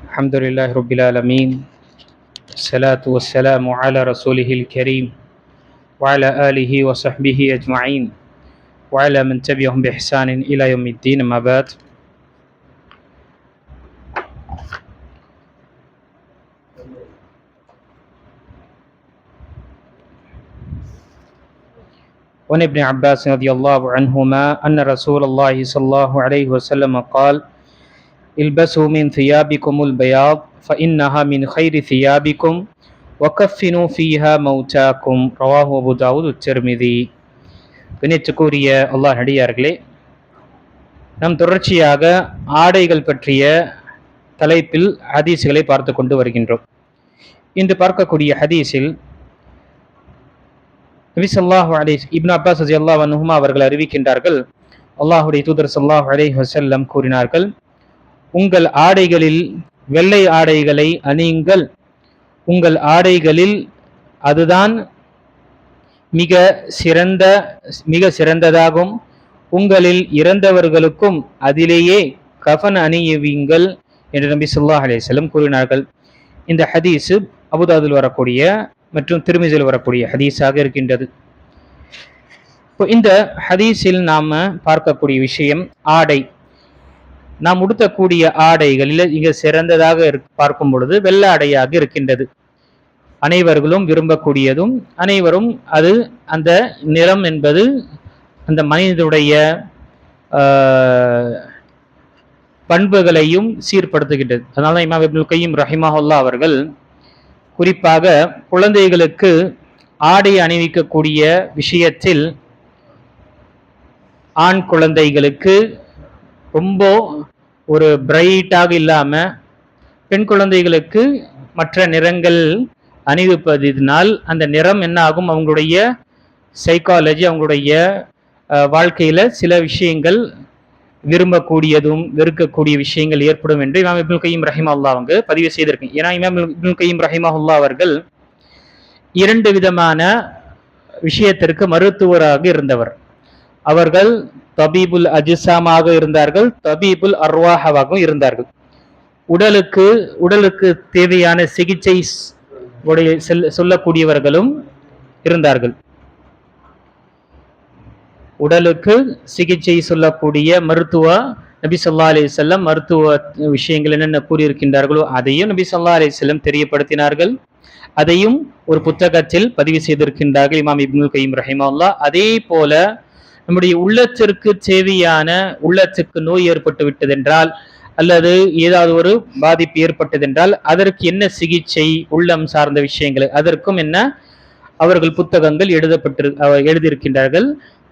الحمد لله رب العالمين. الصلاة والسلام على رسوله الكريم وعلى آله وصحبه أجمعين وعلى من تبعهم بإحسان إلى يوم الدين. أما بعد. وعن ابن عباس رضي الله عنهما أن رسول الله صلى الله عليه وسلم قال: البسوا من ثيابكم البياض فإنها من خير ثيابكم وكفنوا فيها موتاكم. رواه أبو داود الترمذي. கண்ணியத்துக்குரிய அல்லாஹ் நடிகார்களே, நாம் தொடர்ச்சியாக ஆடைகள் பற்றிய தலைப்பில் ஹதீஸ்களை பார்த்து கொண்டு வருகின்றோம். இன்று பார்க்கக்கூடிய ஹதீஸில் நபி ஸல்லல்லாஹு அலைஹி இப்னு அப்பாஸ் ரலியல்லாஹு அன்ஹுமா அவர்கள் அறிவிக்கின்றார்கள், அல்லாஹ்வுடைய தூதர் ஸல்லல்லாஹு அலைஹி வஸல்லம் கூறினார்கள், உங்கள் ஆடைகளில் வெள்ளை ஆடைகளை அணியுங்கள், உங்கள் ஆடைகளில் அதுதான் மிக சிறந்ததாகும், உங்களில் இறந்தவர்களுக்கும் அதிலேயே கஃன் அணியுவீங்கள் என்று நபி ஸல்லல்லாஹு அலைஹி வஸல்லம் கூறினார்கள். இந்த ஹதீஸ் அபூதாவுதில் வரக்கூடிய மற்றும் திருமிதியில் வரக்கூடிய ஹதீஸாக இருக்கின்றது. இந்த ஹதீஸில் நாம் பார்க்கக்கூடிய விஷயம் ஆடை. நாம் உடுத்தக்கூடிய ஆடைகளில் இங்க சிறந்ததாக பார்க்கும் பொழுது வெள்ளை ஆடையாக இருக்கின்றது. அனைவர்களும் விரும்பக்கூடியதும், அனைவரும் அந்த நிறம் என்பது அந்த மனிதனுடைய பண்புகளையும் சீர்படுத்துகின்றது. அதனால இமாம் இப்னுல் கய்யிம் ரஹிமஹுல்லாஹ் அவர்கள் குறிப்பாக குழந்தைகளுக்கு ஆடை அணிவிக்கக்கூடிய விஷயத்தில் ஆண் குழந்தைகளுக்கு ரொம்ப ஒரு பிரைட்டாக இல்லாம பெண் குழந்தைகளுக்கு மற்ற நிறங்கள் அணிவிப்பதினால் அந்த நிறம் என்ன ஆகும், அவங்களுடைய சைக்காலஜி, அவங்களுடைய வாழ்க்கையில சில விஷயங்கள் விரும்பக்கூடியதும் வெறுக்கக்கூடிய விஷயங்கள் ஏற்படும் என்று இமாம் இப்னுல் கய்யிம் ரஹிமஹுல்லாஹ் அவங்க பதிவு செய்திருக்கேன். ஏன்னா இமாம் இப்னுல் கய்யிம் ரஹிமஹுல்லாஹ் அவர்கள் இரண்டு விதமான விஷயத்திற்கு மருத்துவராக இருந்தவர். அவர்கள் தபீபுல் அஜ்சாமாக இருந்தார்கள், தபீபுல் அர்வாஹாகவும் இருந்தார்கள். உடலுக்கு தேவையான சிகிச்சை சொல்லக்கூடியவர்களும் இருந்தார்கள். உடலுக்கு சிகிச்சை சொல்லக்கூடிய மருத்துவ நபி ஸல்லல்லாஹு அலைஹி வஸல்லம் மருத்துவ விஷயங்கள் என்னென்ன கூறியிருக்கின்றார்களோ அதையும் நபி ஸல்லல்லாஹு அலைஹி வஸல்லம் தெரியப்படுத்தினார்கள். அதையும் ஒரு புத்தகத்தில் பதிவு செய்திருக்கின்றார்கள் இமாம் இப்னுல் கய்யிம் ரஹிமஹுல்லாஹ். அதே போல நம்முடைய உள்ளத்திற்கு தேவையான, உள்ளத்துக்கு நோய் ஏற்பட்டு விட்டதென்றால் அல்லது ஏதாவது ஒரு பாதிப்பு ஏற்பட்டதென்றால் அதற்கு என்ன சிகிச்சை, உள்ளம் சார்ந்த விஷயங்கள், அதற்கும் என்ன அவர்கள் புத்தகங்கள் எழுதியிருக்கின்றார்கள்.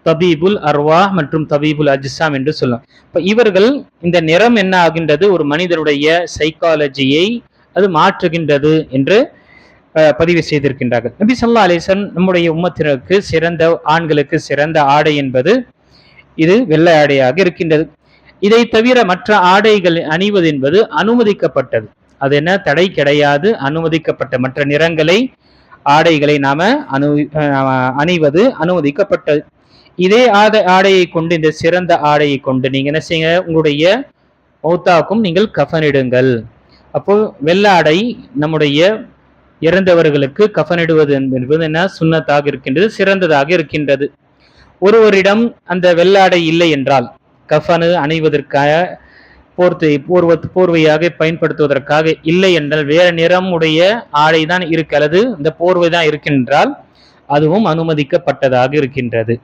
தபீபுல் அர்வாஹ் மற்றும் தபீபுல் அஜ்சாம் என்று சொல்லலாம். இப்ப இவர்கள் இந்த நிறம் என்ன ஆகின்றது, ஒரு மனிதனுடைய சைக்காலஜியை அது மாற்றுகின்றது என்று பதிவு செய்திருக்கின்றார்கள். நபி ஸல்லல்லாஹு அலைஹி வஸல்லம் நம்முடைய உம்மத்தினருக்கு சிறந்த, ஆண்களுக்கு சிறந்த ஆடை என்பது இது வெள்ளை ஆடையாக இருக்கின்றது. இதை தவிர மற்ற ஆடைகள் அணிவது என்பது அனுமதிக்கப்பட்டது. அது என்ன, தடை கிடையாது, அனுமதிக்கப்பட்ட மற்ற நிறங்களை ஆடைகளை நாம அணிவது அனுமதிக்கப்பட்டது. இதே ஆடையை கொண்டு, இந்த சிறந்த ஆடையை கொண்டு நீங்க என்ன செய்யுங்க, உங்களுடைய மௌத்தாக்கும் நீங்கள் கஃனிடுங்கள். அப்போ வெள்ளாடை நம்முடைய இறந்தவர்களுக்கு கஃனிடுவது என்பது என்ன, சுன்னத்தாக இருக்கின்றது, சிறந்ததாக இருக்கின்றது. ஒருவரிடம் அந்த வெள்ளாடை இல்லை என்றால், கஃனு அணிவதற்காக போர்வையாக பயன்படுத்துவதற்காக இல்லை என்றால், வேற நிறம் உடைய ஆடை தான் இருக்கு அல்லது இந்த போர்வை தான் இருக்கின்றால் அதுவும் அனுமதிக்கப்பட்டதாக இருக்கின்றது.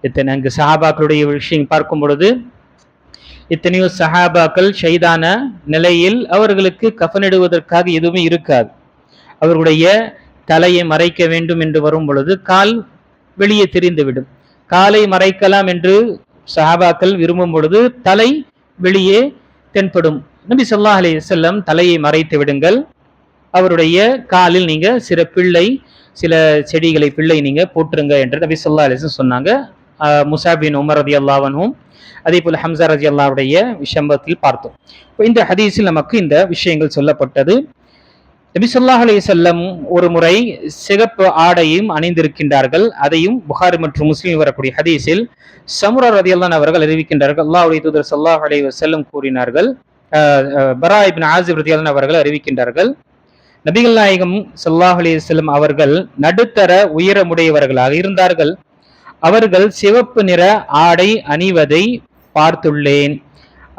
இத்தனை அங்கு சஹாபாக்களுடைய விஷயம் பார்க்கும் பொழுது எத்தனையோ சஹாபாக்கள் ஷஹீதான நிலையில் அவர்களுக்கு கஃனிடுவதற்காக எதுவுமே இருக்காது. அவர்களுடைய தலையை மறைக்க வேண்டும் என்று வரும் பொழுது கால் வெளியே தெரிந்துவிடும். காலை மறைக்கலாம் என்று சஹாபாக்கள் விரும்பும் பொழுது தலை வெளியே தென்படும். நபி ஸல்லல்லாஹு அலைஹி வஸல்லம் தலையை மறைத்து விடுங்கள், அவருடைய காலில் நீங்க சில செடிகளை பிள்ளை நீங்க போட்டுருங்க என்று நபி ஸல்லல்லாஹு அலைஹி வஸல்லம் சொன்னாங்க. முஸாப் பின் உமர் ரலியல்லாஹு அன்ஹு, அதே போல ஹம்ஸா ரலியல்லாஹுடைய விஷயத்தில் பார்த்தோம். இந்த ஹதீஸில் நமக்கு இந்த விஷயங்கள் சொல்லப்பட்டது. நபி ஸல்லல்லாஹு அலைஹி வஸல்லம் ஒரு முறை சிகப்பு ஆடையும் அணிந்திருக்கின்றார்கள். அதையும் புகாரி மற்றும் முஸ்லிம் வரக்கூடிய ஹதீஸில் சமுரா ரலியல்லாஹு அவர்கள் அறிவிக்கின்றார்கள், அல்லாஹ்வுடைய தூதர் ஸல்லல்லாஹு அலைஹி வஸல்லம் கூறினார்கள், பரா இப்னு ஆசிப் ரலியல்லாஹு அவர்கள் அறிவிக்கின்றார்கள், நபிகள் நாயகம் ஸல்லல்லாஹு அலைஹி வஸல்லம் அவர்கள் நடுத்தர உயரமுடையவர்களாக இருந்தார்கள். அவர்கள் சிவப்பு நிற ஆடை அணிவதை பார்த்துள்ளேன்.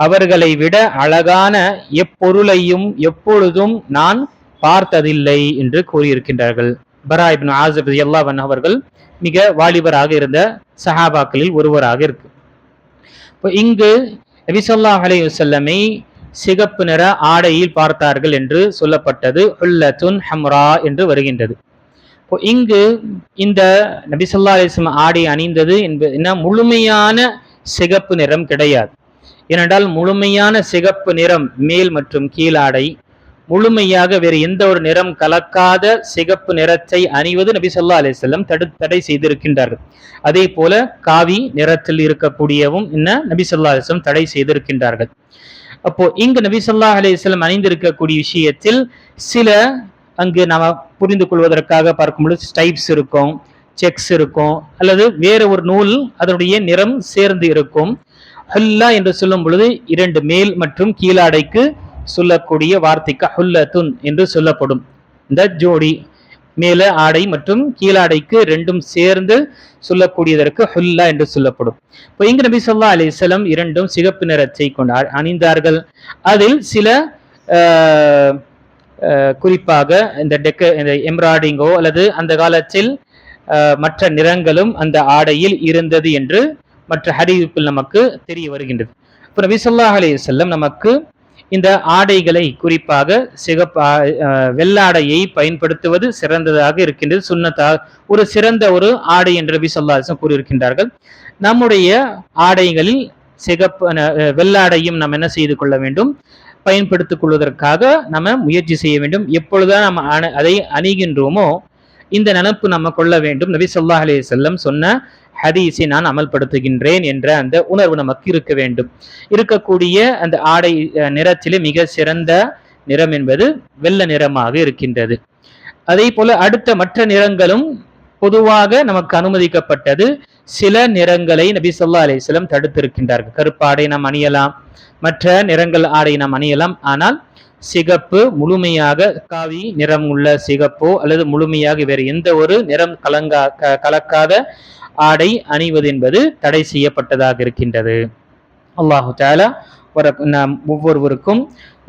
அவர்களை விட அழகான எப்பொருளையும் எப்பொழுதும் நான் பார்த்ததில்லை என்று கூறியிருக்கின்றார்கள். பரா இப்னு ஆசிப் ரலியல்லாஹு அன்ஹு அவர்கள் மிக வாலிபராக இருந்த சஹாபாக்களில் ஒருவராக இருக்கு. இப்போ இங்கு நபி ஸல்லல்லாஹு அலைஹி வஸல்லமை சிகப்பு நிற ஆடையில் பார்த்தார்கள் என்று சொல்லப்பட்டது ஹுல்லத்துன் ஹம்ரா என்று வருகின்றது. இப்போ இங்கு இந்த நபி ஸல்லல்லாஹு அலைஹி வஸல்லம் ஆடை அணிந்தது என்பது முழுமையான சிகப்பு நிறம் கிடையாது. ஏனென்றால் முழுமையான சிகப்பு நிறம் மேல் மற்றும் கீழாடை, முழுமையாக வேறு எந்த ஒரு நிறம் கலக்காத சிகப்பு நிறத்தை அணிவது நபி ஸல்லல்லாஹு அலைஹி வஸல்லம் தடை செய்திருக்கின்றார்கள். அதே போல காவி நிறத்தில் இருக்கக்கூடியவும் நபி ஸல்லல்லாஹு அலைஹி வஸல்லம் தடை செய்திருக்கின்றார்கள். அப்போ இங்கு நபி ஸல்லல்லாஹு அலைஹி வஸல்லம் அணிந்திருக்கக்கூடிய விஷயத்தில் சில அங்கு நாம புரிந்து கொள்வதற்காக பார்க்கும்பொழுது ஸ்டைப்ஸ் இருக்கும், செக்ஸ் இருக்கும், அல்லது வேற ஒரு நூல் அதனுடைய நிறம் சேர்ந்து இருக்கும். ஹுல்லா என்று சொல்லும் பொழுது இரண்டு மேல் மற்றும் கீழாடைக்கு சொல்லக்கூடிய வார்த்தைக்கு ஹுல்லத்துன் என்று சொல்லப்படும். இந்த ஜோடி மேல ஆடை மற்றும் கீழாடைக்கு ரெண்டும் சேர்ந்து சொல்லக்கூடியதற்கு ஹுல்லா என்று சொல்லப்படும். இப்போ இங்கு நபி ஸல்லல்லாஹு அலைஹி வஸல்லம் இரண்டும் சிகப்பு நிறத்தை கொண்டு அணிந்தார்கள். அதில் சில குறிப்பாக இந்த எம்ப்ராய்டிங்கோ அல்லது அந்த காலத்தில் மற்ற நிறங்களும் அந்த ஆடையில் இருந்தது என்று மற்ற ஹதீஸில் நமக்கு தெரிய வருகின்றது. இப்போ நபி ஸல்லல்லாஹு அலைஹி வஸல்லம் நமக்கு இந்த ஆடைகளை குறிப்பாக வெள்ளாடையை பயன்படுத்துவது சிறந்ததாக இருக்கின்றது, சுன்னத்தாக ஒரு சிறந்த ஒரு ஆடை என்று நபி ஸல்லல்லாஹு அலைஹி வஸல்லம் கூறியிருக்கின்றார்கள். நம்முடைய ஆடைகளில் வெள்ளாடையும் நாம் என்ன செய்து கொள்ள வேண்டும், பயன்படுத்திக் கொள்வதற்காக நம்ம முயற்சி செய்ய வேண்டும். எப்பொழுதுதான் நம்ம அதை அணிகின்றோமோ இந்த நினைப்பு நம்ம கொள்ள வேண்டும், நபி ஸல்லல்லாஹு அலைஹி வஸல்லம் சொன்ன ஹதீஸை நான் அமல்படுத்துகின்றேன் என்ற அந்த உணர்வு நமக்கு இருக்க வேண்டும். இருக்கக்கூடிய அந்த ஆடை நிறத்திலே மிக சிறந்த நிறம் என்பது வெள்ளை நிறமாக இருக்கின்றது. அதே போல அடுத்த மற்ற நிறங்களும் பொதுவாக நமக்கு அனுமதிக்கப்பட்டது. சில நிறங்களை நபி ஸல்லல்லாஹு அலைஹி வஸல்லம் தடுத்திருக்கின்றார்கள். கருப்பு ஆடை நாம் அணியலாம், மற்ற நிறங்கள் ஆடை நாம் அணியலாம். ஆனால் சிகப்பு, முழுமையாக காவி நிறம் உள்ள சிகப்போ அல்லது முழுமையாக வேறு எந்த ஒரு நிறம் கலக்காத ஆடை அணிவது என்பது தடை செய்யப்பட்டதாக இருக்கின்றது. அல்லாஹு தஆலா நாம் ஒவ்வொருவருக்கும்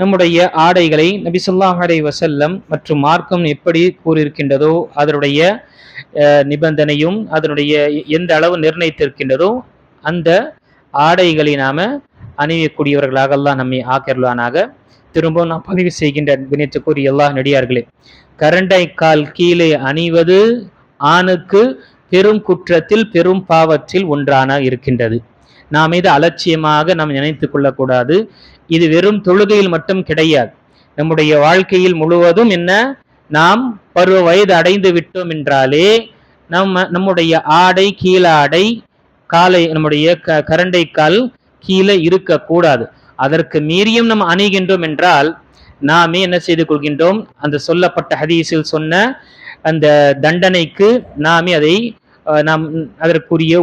நம்முடைய ஆடைகளை நபி ஸல்லல்லாஹு அலைஹி வஸல்லம் மற்றும் மார்க்கம் எப்படி கூறியிருக்கின்றதோ அதனுடைய நிபந்தனையும் அதனுடைய எந்த அளவு நிர்ணயித்திருக்கின்றதோ அந்த ஆடைகளை நாம அணியக்கூடியவர்களாக அல்லாஹ் நம்மை ஆக்கியருள்வானாக. திரும்பவும் நான் பதிவு செய்கின்ற வினைத்துக்குரிய அல்லாஹ் நடிகார்களே, கரண்டை கால் கீழே அணிவது ஆணுக்கு பெரும் குற்றத்தில் பெரும் பாவத்தில் ஒன்றான இருக்கின்றது. நாம் இதை அலட்சியமாக நாம் நினைத்துக் கொள்ளக்கூடாது. இது வெறும் தொழுகையில் மட்டும் கிடையாது, நம்முடைய வாழ்க்கையில் முழுவதும் நாம் பருவ வயது அடைந்து விட்டோம் என்றாலே நம்முடைய ஆடை கீழாடை காலை நம்முடைய கரண்டை கால் கீழே இருக்கக்கூடாது. அதற்கு மீறியும் நாம் அணிகின்றோம் என்றால் நாமே என்ன செய்து கொள்கின்றோம், அந்த சொல்லப்பட்ட ஹதீஸில் சொன்ன அந்த தண்டனைக்கு நாமே நாம் அதற்குரிய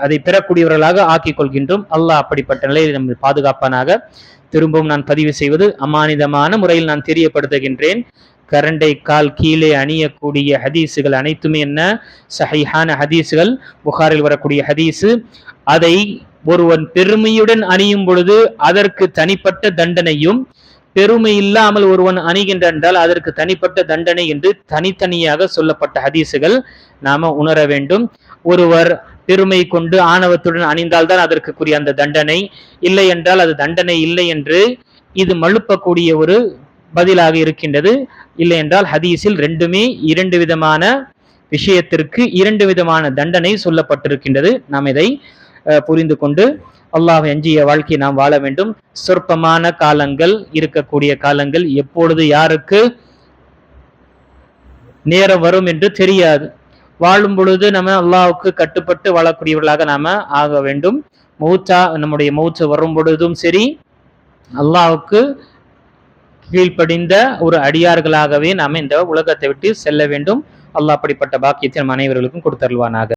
அதை பெறக்கூடியவர்களாக ஆக்கிக் கொள்கின்றோம். அல்லாஹ் அப்படிப்பட்ட நிலையில் நம்ம பாதுகாப்பானாக. திரும்பவும் நான் பதிவு செய்வது அமானிதமான முறையில் நான் தெரியப்படுத்துகின்றேன். கரண்டை கால் கீழே அணியக்கூடிய ஹதீஸுகள் அனைத்துமே சஹீஹான ஹதீஸுகள், புகாரில் வரக்கூடிய ஹதீஸு. அதை ஒருவன் பெருமையுடன் அணியும் பொழுது அதற்கு தனிப்பட்ட தண்டனையும், பெருமை இல்லாமல் ஒருவன் அணிகின்ற என்றால் அதற்கு தனிப்பட்ட தண்டனை என்று தனித்தனியாக சொல்லப்பட்ட ஹதீஸுகள் நாம உணர வேண்டும். ஒருவர் பெருமை கொண்டு ஆணவத்துடன் அணிந்தால்தான் அதற்குரிய அந்த தண்டனை, இல்லை என்றால் அது தண்டனை இல்லை என்று இது மழுப்பக்கூடிய ஒரு பதிலாக இருக்கின்றது. இல்லை என்றால் ஹதீஸில் ரெண்டுமே இரண்டு விதமான விஷயத்திற்கு இரண்டு விதமான தண்டனை சொல்லப்பட்டிருக்கின்றது. நாம் இதை புரிந்து கொண்டு அல்லாஹ்வை அஞ்சிய வாழ்க்கையை நாம் வாழ வேண்டும். சொற்பமான காலங்கள் இருக்கக்கூடிய காலங்கள், எப்பொழுது யாருக்கு நேரம் வரும் என்று தெரியாது. வாழும் பொழுது நம்ம அல்லாஹ்வுக்கு கட்டுப்பட்டு வாழக்கூடியவர்களாக நாம ஆக வேண்டும். நம்முடைய மௌத் வரும் பொழுதும் சரி அல்லாஹ்வுக்கு கீழ்ப்படிந்த ஒரு அடியார்களாகவே நாம இந்த உலகத்தை விட்டு செல்ல வேண்டும். அல்லாஹ் அப்படிப்பட்ட பாக்கியத்தை நம் அனைவர்களுக்கும் கொடுத்தருள்வானாக.